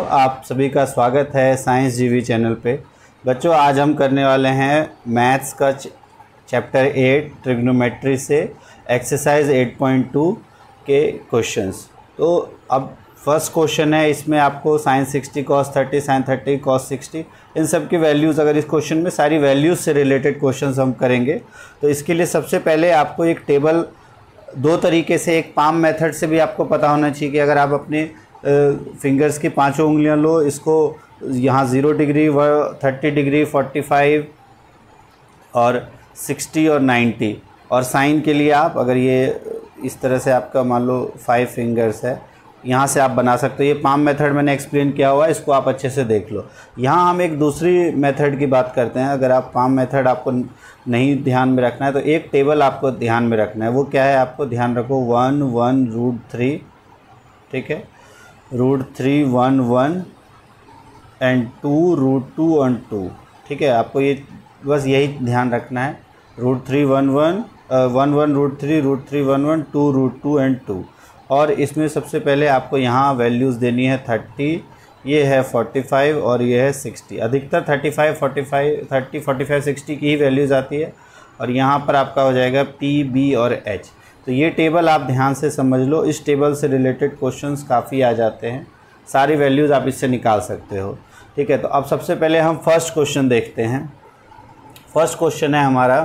आप सभी का स्वागत है साइंस जीवी चैनल पे। बच्चों, आज हम करने वाले हैं मैथ्स का चैप्टर 8 ट्रिग्नोमेट्री से एक्सरसाइज 8.2 के क्वेश्चंस। तो अब फर्स्ट क्वेश्चन है, इसमें आपको sin 60 cos 30 sin 30 cos 60 इन सब की वैल्यूज़, अगर इस क्वेश्चन में सारी वैल्यूज़ से रिलेटेड क्वेश्चंस हम करेंगे तो इसके लिए सबसे पहले आपको एक टेबल दो तरीके से, एक पाम मेथड से भी आपको पता होना चाहिए कि अगर आप अपने फिंगर्स की पांचों उंगलियां लो, इसको यहाँ 0 डिग्री, 30 डिग्री, 45 और 60 और 90, और साइन के लिए आप अगर ये इस तरह से आपका मान लो 5 फिंगर्स है, यहाँ से आप बना सकते हो। ये पाम मेथड मैंने एक्सप्लेन किया हुआ है, इसको आप अच्छे से देख लो। यहाँ हम एक दूसरी मेथड की बात करते हैं। अगर आप पाम मेथड आपको नहीं ध्यान में रखना है तो एक टेबल आपको ध्यान में रखना है। वो क्या है, आपको ध्यान रखो 1 1 √3, ठीक है, √3 1 1 एंड 2 √2 और 2, ठीक है। आपको ये बस यही ध्यान रखना है, √3 1 1 1 1 √3 √3 1 1 2 √2 एंड 2। और इसमें सबसे पहले आपको यहाँ वैल्यूज़ देनी है 30, ये है 45 और ये है 60। अधिकतर 35 45 30 45 60 की ही वैल्यूज़ आती है। और यहाँ पर आपका हो जाएगा P B और H। तो ये टेबल आप ध्यान से समझ लो। इस टेबल से रिलेटेड क्वेश्चंस काफ़ी आ जाते हैं, सारी वैल्यूज़ आप इससे निकाल सकते हो, ठीक है। तो अब सबसे पहले हम फर्स्ट क्वेश्चन देखते हैं। फर्स्ट क्वेश्चन है हमारा,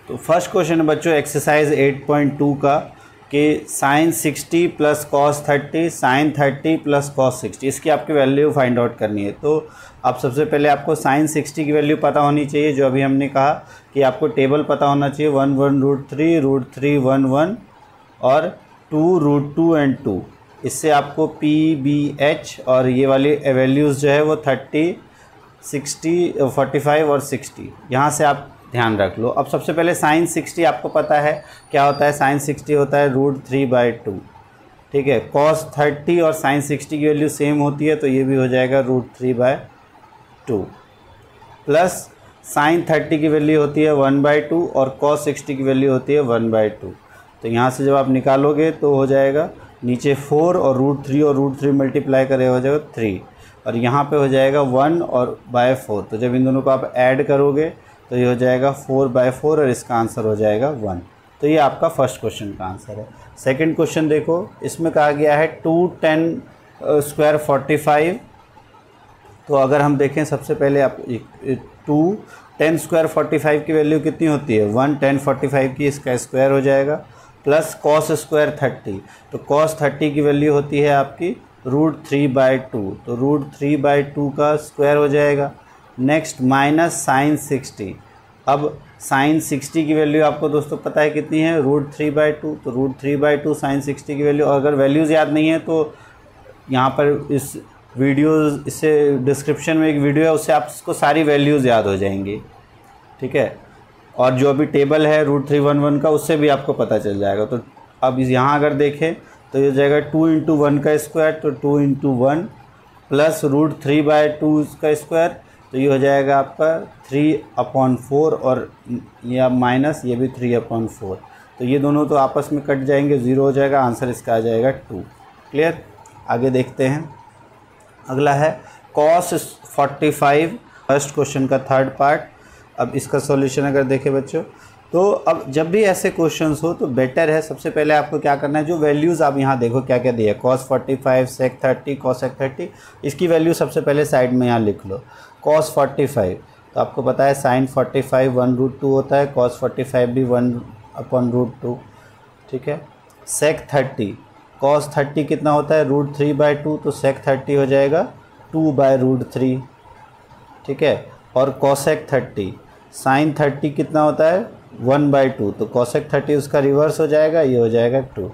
तो फर्स्ट क्वेश्चन है बच्चों एक्सरसाइज 8.2 का कि sin 60 plus cos 30 sin 30 plus cos 60, इसकी आपकी वैल्यू फाइंड आउट करनी है। तो अब सबसे पहले आपको sin 60 की वैल्यू पता होनी चाहिए, जो अभी हमने कहा कि आपको टेबल पता होना चाहिए 1 1 √3 √3 1 1 और 2 √2 एंड 2। इससे आपको P B H और ये वाली वैल्यूज़ जो है वो 30 60 45 और 60, यहाँ से आप ध्यान रख लो। अब सबसे पहले sin 60 आपको पता है क्या होता है। sin 60 होता है √3/2, ठीक है। cos 30 और sin 60 की वैल्यू सेम होती है, तो ये भी हो जाएगा √3/2 प्लस sin 30 की वैल्यू होती है 1/2 और cos 60 की वैल्यू होती है 1/2। तो यहाँ से जब आप निकालोगे तो हो जाएगा नीचे 4 और √3 और √3 मल्टीप्लाई करे हो जाएगा 3, और यहाँ पे हो जाएगा 1 और /4। तो जब इन दोनों को आप ऐड करोगे तो ये हो जाएगा 4/4 और इसका आंसर हो जाएगा 1। तो ये आपका फर्स्ट क्वेश्चन का आंसर है। सेकंड क्वेश्चन देखो, इसमें कहा गया है 2 10² 45। तो अगर हम देखें सबसे पहले आप 2 10² 45 की वैल्यू कितनी होती है 1 10 45 की, इसका स्क्वायर हो जाएगा, प्लस cos स्क्वायर 30। तो cos 30 की वैल्यू होती है आपकी √3/2, तो √3/2 का स्क्वायर हो जाएगा। Next minus sin 60। अब sin 60 की वैल्यू आपको दोस्तों पता है कितनी है, √3/2, तो √3/2 sin 60 की वैल्यू। और अगर वैल्यूज़ याद नहीं है तो यहाँ पर इस वीडियो, इससे डिस्क्रिप्शन में एक वीडियो है, उससे आपको सारी वैल्यूज़ याद हो जाएंगी, ठीक है। और जो अभी टेबल है √311 का, उससे भी आपको पता चल जाएगा। तो अब यहाँ अगर देखें तो ये हो जाएगा 2 × 1 का स्क्वायर, तो 2 × 1 प्लस √3/2 का स्क्वायर, तो ये हो जाएगा आपका 3/4 और या माइनस ये भी 3/4। तो ये दोनों तो आपस में कट जाएंगे, 0 हो जाएगा, आंसर इसका आ जाएगा 2। क्लियर। आगे देखते हैं, अगला है cos 45, फर्स्ट क्वेश्चन का थर्ड पार्ट। अब इसका सॉल्यूशन अगर देखें बच्चों, तो अब जब भी ऐसे क्वेश्चंस हो तो बेटर है सबसे पहले आपको क्या करना है, जो वैल्यूज़ आप यहाँ देखो क्या क्या दिया, cos 45 sec 30 cos 30, इसकी वैल्यू सबसे पहले साइड में यहाँ लिख लो। cos 45 तो आपको पता है sin 45 1√2 होता है, cos 45 भी 1/√2, ठीक है। sec 30 cos 30 कितना होता है √3/2, तो sec 30 हो जाएगा 2/√3, ठीक है। और cosec 30 sin 30 कितना होता है 1/2, तो cosec 30 उसका रिवर्स हो जाएगा, ये हो जाएगा 2।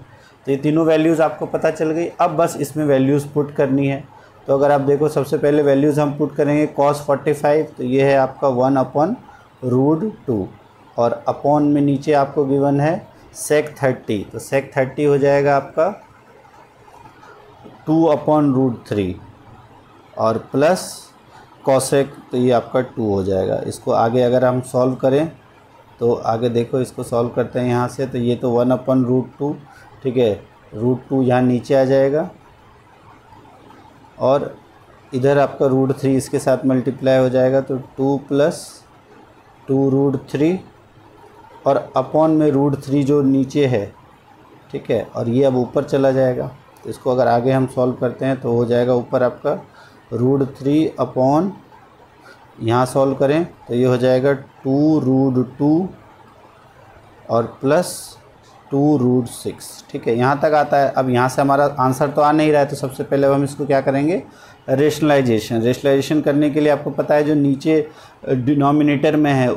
तो ये तीनों वैल्यूज़ आपको पता चल गई। अब बस इसमें वैल्यूज़ पुट करनी है। तो अगर आप देखो सबसे पहले वैल्यूज़ हम पुट करेंगे cos 45, तो ये है आपका 1/√2 और अपॉन में नीचे आपको गिवन है sec 30, तो sec 30 हो जाएगा आपका 2/√3 और प्लस cosec, तो ये आपका 2 हो जाएगा। इसको आगे अगर हम सॉल्व करें तो आगे देखो, इसको सॉल्व करते हैं यहाँ से, तो ये तो 1/√2, ठीक है। √2 यहाँ नीचे आ जाएगा और इधर आपका √3 इसके साथ मल्टीप्लाई हो जाएगा, तो 2 + 2√3 और अपॉन में √3 जो नीचे है, ठीक है, और ये अब ऊपर चला जाएगा। तो इसको अगर आगे हम सॉल्व करते हैं तो हो जाएगा ऊपर आपका √3 अपॉन, यहाँ सॉल्व करें तो ये हो जाएगा 2√2 और प्लस 2√6, ठीक है, यहाँ तक आता है। अब यहाँ से हमारा आंसर तो आ नहीं रहा है, तो सबसे पहले हम इसको क्या करेंगे, रेशनलाइजेशन करने के लिए आपको पता है जो नीचे डिनोमिनेटर में है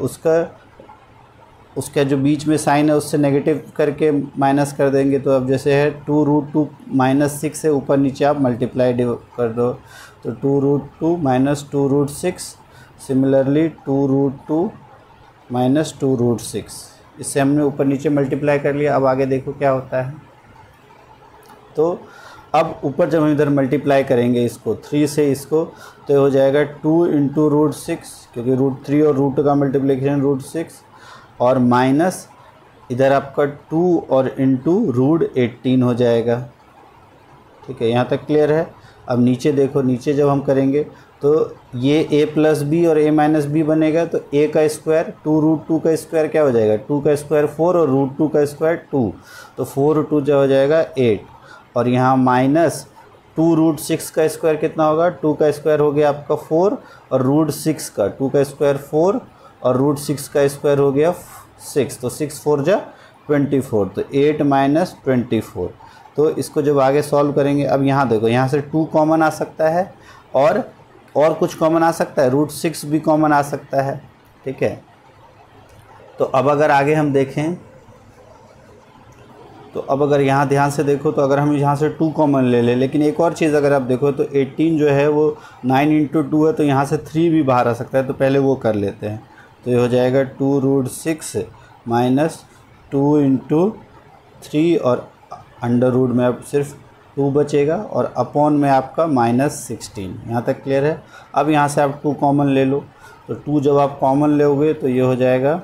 उसका जो बीच में साइन है उससे नेगेटिव करके माइनस कर देंगे। तो अब जैसे है 2√2 -6 से ऊपर नीचे आप मल्टीप्लाई कर दो, तो 2√2 - 2√6, सिमिलरली 2√2 - 2√6, इससे हमने ऊपर नीचे मल्टीप्लाई कर लिया। अब आगे देखो क्या होता है। तो अब ऊपर जब हम इधर मल्टीप्लाई करेंगे इसको 3 से इसको, तो हो जाएगा 2 × √6, क्योंकि √3 और √2 का मल्टीप्लिकेशन √6, और माइनस इधर आपका 2 और इंटू √18 हो जाएगा, ठीक है, यहाँ तक क्लियर है। अब नीचे देखो, नीचे जब हम करेंगे तो ये a + b और a - b बनेगा, तो a का स्क्वायर 2√2 का स्क्वायर क्या हो जाएगा, 2 का स्क्वायर 4 और √2 का स्क्वायर 2, तो 4 और 2 जो हो जाएगा 8, और यहाँ माइनस 2√6 का स्क्वायर कितना होगा, 2 का स्क्वायर हो गया आपका 4 और √6 का 2 का स्क्वायर 4 और √6 का स्क्वायर हो गया 6, तो 6 4 जा 24, तो 8 - 24। तो इसको जब आगे सॉल्व करेंगे, अब यहाँ देखो, यहाँ से 2 कॉमन आ सकता है और कुछ कॉमन आ सकता है, √6 भी कॉमन आ सकता है, ठीक है। तो अब अगर आगे हम देखें, तो अब अगर यहाँ ध्यान से देखो, तो अगर हम यहाँ से 2 कॉमन ले लें, लेकिन एक और चीज़ अगर आप देखो तो 18 जो है वो 9 × 2 है, तो यहाँ से 3 भी बाहर आ सकता है, तो पहले वो कर लेते हैं। तो ये हो जाएगा 2√6 - 2 × 3 और अंडर रूट में अब सिर्फ 2 बचेगा और अपॉन में आपका -16, यहाँ तक क्लियर है। अब यहाँ से आप 2 कॉमन ले लो, तो 2 जब आप कॉमन लोगे तो ये हो जाएगा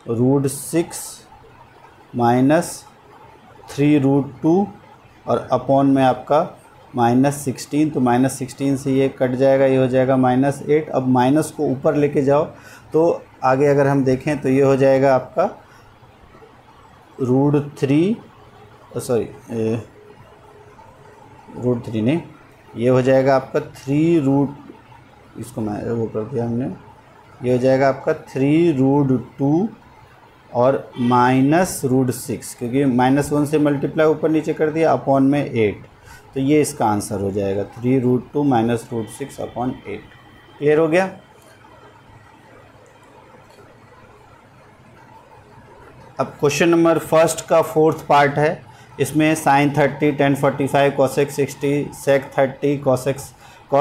√6 - 3√2 और अपॉन में आपका -16, तो -16 से ये कट जाएगा, ये हो जाएगा -8। अब माइनस को ऊपर लेके जाओ, तो आगे अगर हम देखें तो ये हो जाएगा आपका √3 नहीं, ये हो जाएगा आपका 3 इसको मैं वो कर दिया हमने, ये हो जाएगा आपका 3√2 और -√6, क्योंकि -1 से मल्टीप्लाई ऊपर नीचे कर दिया, अपॉन में 8, तो ये इसका आंसर हो जाएगा 3√2 - √6 अपॉन 8। क्लियर हो गया। अब क्वेश्चन नंबर फर्स्ट का 4th पार्ट है, इसमें sin 30, tan 45, cosec 60, sec 30, cos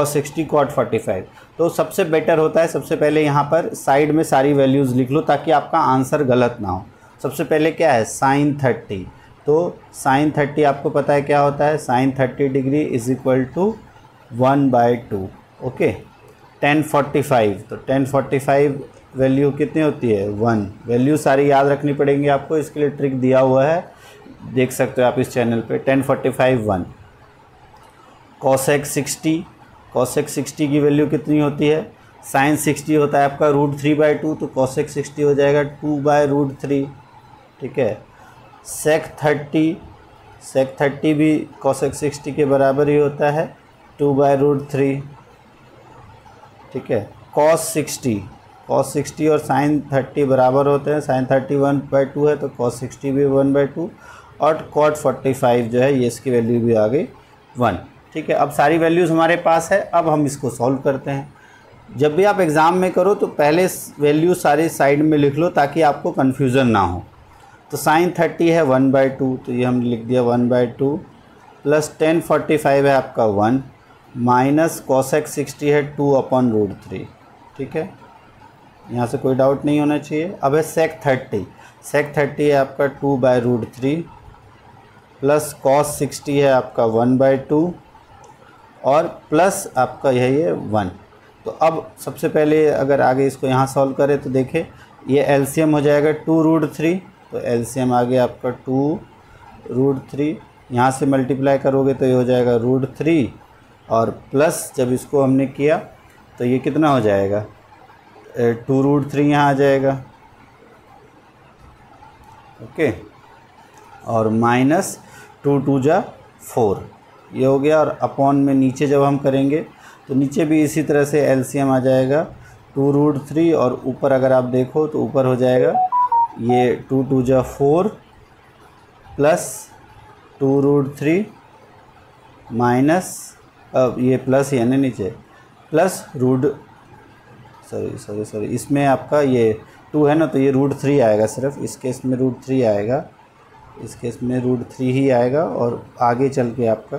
60, cot 45। तो सबसे बेटर होता है सबसे पहले यहाँ पर साइड में सारी वैल्यूज़ लिख लो ताकि आपका आंसर गलत ना हो। सबसे पहले क्या है, sin 30, तो sin 30 आपको पता है क्या होता है, sin 30 डिग्री = 1/2। ओके, tan 45, तो tan 45 वैल्यू कितनी होती है, 1। वैल्यू सारी याद रखनी पड़ेंगी आपको, इसके लिए ट्रिक दिया हुआ है, देख सकते हो आप इस चैनल पे। tan 45 1। cosec 60 की वैल्यू कितनी होती है, sin 60 होता है आपका √3/2, तो cosec 60 हो जाएगा 2/√3, ठीक है। sec 30 भी cosec 60 के बराबर ही होता है 2/√3, ठीक है। cos 60 और sin 30 बराबर होते हैं, sin 30 1/2 है, तो cos 60 भी 1/2, और cot 45 जो है ये इसकी वैल्यू भी आ गई 1, ठीक है। अब सारी वैल्यूज़ हमारे पास है, अब हम इसको सॉल्व करते हैं। जब भी आप एग्ज़ाम में करो तो पहले वैल्यू सारी साइड में लिख लो ताकि आपको कन्फ्यूज़न ना हो। तो sin 30 है 1/2, तो ये हमने लिख दिया 1/2, प्लस tan 45 है आपका 1, माइनस cosec 60 है 2/√3, ठीक है, यहाँ से कोई डाउट नहीं होना चाहिए। अब है sec 30 है आपका 2/√3, प्लस cos 60 है आपका 1/2, और प्लस आपका यही है 1। तो अब सबसे पहले अगर आगे इसको यहाँ सॉल्व करें तो देखें, ये एलसीएम हो जाएगा 2√3, तो एलसीएम आ गया आपका 2√3, यहाँ से मल्टीप्लाई करोगे तो ये हो जाएगा √3 और प्लस जब इसको हमने किया तो ये कितना हो जाएगा 2√3 यहाँ आ जाएगा। ओके, और माइनस 2 2 जा 4 ये हो गया। और अपॉन में नीचे जब हम करेंगे तो नीचे भी इसी तरह से एलसीएम आ जाएगा 2√3 और ऊपर अगर आप देखो तो ऊपर हो जाएगा ये 2 2 जा 4 प्लस 2√3 माइनस, अब ये प्लस यानी नीचे प्लस सॉरी इसमें आपका ये 2 है ना, तो ये √3 आएगा, सिर्फ इस केस में √3 आएगा, इस केस में √3 ही आएगा। और आगे चल के आपका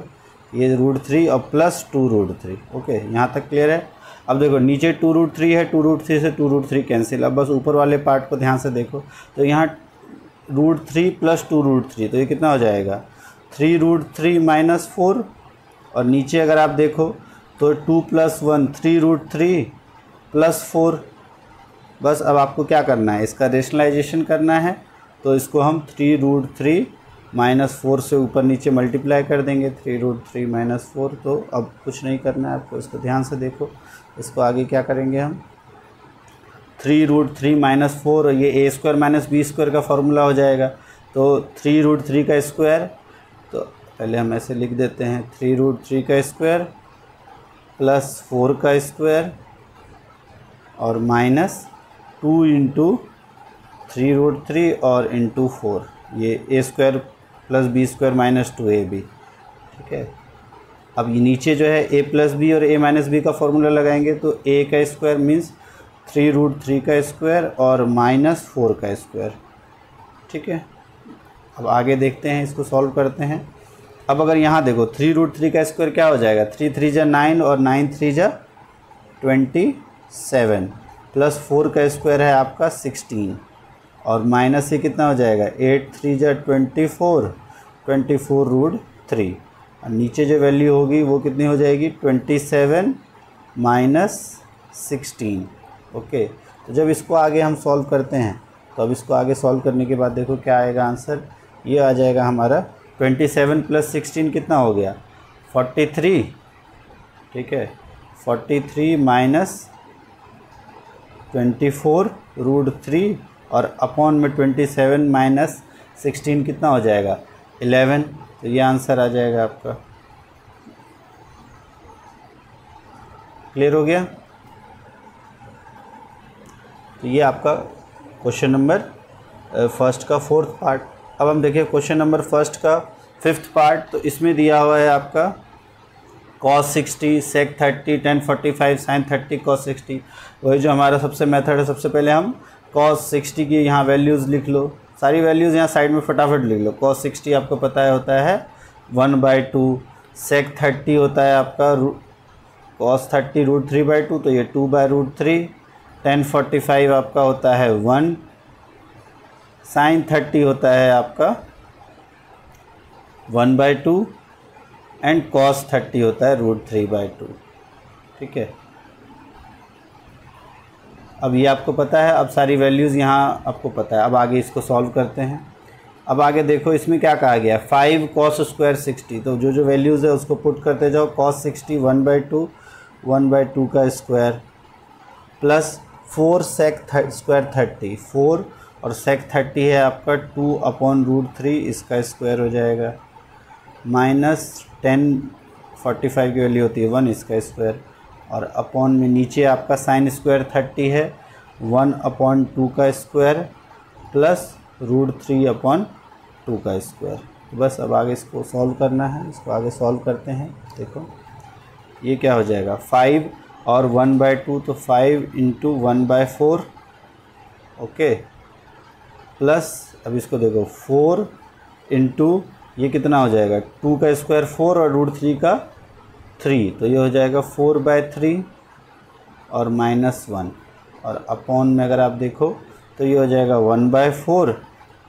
ये √3 और प्लस 2√3। ओके, यहाँ तक क्लियर है। अब देखो नीचे 2√3 है, 2√3 से 2√3 कैंसिल। अब बस ऊपर वाले पार्ट को ध्यान से देखो तो यहाँ √3 प्लस 2√3 तो ये कितना हो जाएगा 3√3 माइनस 4। और नीचे अगर आप देखो तो 2 + 1 3√3 प्लस 4। बस अब आपको क्या करना है, इसका रेशनलाइजेशन करना है, तो इसको हम 3√3 माइनस 4 से ऊपर नीचे मल्टीप्लाई कर देंगे 3√3 माइनस 4। तो अब कुछ नहीं करना है आपको, इसको ध्यान से देखो। इसको आगे क्या करेंगे हम 3√3 माइनस 4, ये a² माइनस b² का फॉर्मूला हो जाएगा। तो 3√3 का स्क्वायर, तो पहले हम ऐसे लिख देते हैं 3√3 का स्क्वायर प्लस 4 का स्क्वायर और माइनस 2 इंटू 3√3 और इंटू 4, ये a² plus b² minus 2ab। ठीक है, अब ये नीचे जो है a प्लस बी और a माइनस बी का फॉर्मूला लगाएंगे तो a का स्क्वायर मीन्स 3√3 का स्क्वायर और माइनस 4 का स्क्वायर। ठीक है, अब आगे देखते हैं, इसको सॉल्व करते हैं। अब अगर यहाँ देखो 3√3 का स्क्वायर क्या हो जाएगा 3 3 जा 9 और 9 3 जा 27 प्लस 4 का स्क्वायर है आपका 16 और माइनस से कितना हो जाएगा 8 3 जा 24 24√3 और नीचे जो वैल्यू होगी वो कितनी हो जाएगी 27 माइनस 16। ओके, तो जब इसको आगे हम सॉल्व करते हैं तो अब इसको आगे सॉल्व करने के बाद देखो क्या आएगा आंसर, ये आ जाएगा हमारा 27 प्लस 16 कितना हो गया 43। ठीक है, 43 माइनस 24√3 और अपॉन में 27 माइनस 16 कितना हो जाएगा 11। तो ये आंसर आ जाएगा आपका। क्लियर हो गया? तो ये आपका क्वेश्चन नंबर फर्स्ट का 4th पार्ट। अब हम देखिए क्वेश्चन नंबर फर्स्ट का 5th पार्ट। तो इसमें दिया हुआ है आपका cos 60 sec 30 tan 45 sin 30 cos 60। वही जो हमारा सबसे मेथड है, सबसे पहले हम cos 60 की यहाँ वैल्यूज़ लिख लो, सारी वैल्यूज़ यहाँ साइड में फटाफट लिख लो। cos 60 आपको पता है होता है 1/2, sec 30 होता है आपका cos 30 √3/2 तो ये 2/√3, tan 45 आपका होता है 1, sin 30 होता है आपका 1/2 एंड cos 30 होता है √3/2। ठीक है, अब ये आपको पता है, अब सारी वैल्यूज़ यहाँ आपको पता है। अब आगे इसको सॉल्व करते हैं। अब आगे देखो इसमें क्या कहा गया 5 cos² 60, तो जो जो वैल्यूज़ है उसको पुट करते जाओ। cos 60 1/2 का स्क्वायर प्लस 4 sec² 30, 4 और sec 30 है आपका 2/√3 इसका स्क्वायर हो जाएगा, माइनस 10 45 की वैल्यू होती है 1 इसका स्क्वायर और अपॉन में नीचे आपका sin² 30 है 1/2 का स्क्वायर प्लस √3/2 का स्क्वायर। तो बस अब आगे इसको सॉल्व करना है, इसको आगे सॉल्व करते हैं। देखो ये क्या हो जाएगा 5 और 1/2 तो 5 इंटू 1/4। ओके, प्लस अब इसको देखो 4 इंटू ये कितना हो जाएगा 2 का स्क्वायर 4 और √3 का 3 तो ये हो जाएगा 4/3 और -1 और अपॉन में अगर आप देखो तो ये हो जाएगा 1/4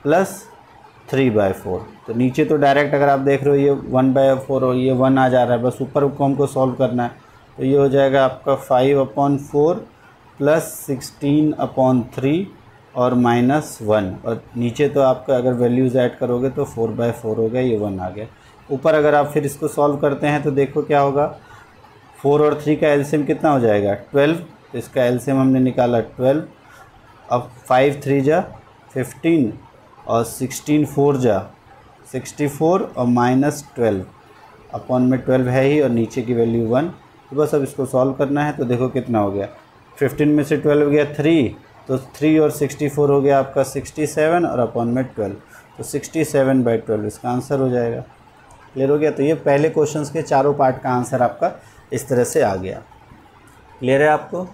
प्लस 3/4। तो नीचे तो डायरेक्ट अगर आप देख रहे हो ये 1/4 और ये 1 आ जा रहा है, बस ऊपर को हमको सॉल्व करना है। तो ये हो जाएगा आपका 5/4 प्लस 16/3 और -1 और नीचे तो आपका अगर वैल्यूज़ ऐड करोगे तो 4/4 हो गया, ये 1 आ गया। ऊपर अगर आप फिर इसको सॉल्व करते हैं तो देखो क्या होगा, 4 और 3 का एलसीएम कितना हो जाएगा 12, तो इसका एलसीएम हमने निकाला 12। अब 5 3 जा 15 और 16 4 जा 64 और -12 अपॉन में 12 है ही और नीचे की वैल्यू 1। तो बस अब इसको सॉल्व करना है। तो देखो कितना हो गया, 15 में से 12 गया 3, तो 3 और 64 हो गया आपका 67 और अपॉन में 12, तो 67/12 इसका आंसर हो जाएगा। क्लियर हो गया। तो ये पहले क्वेश्चंस के चारों पार्ट का आंसर आपका इस तरह से आ गया। क्लियर है आपको।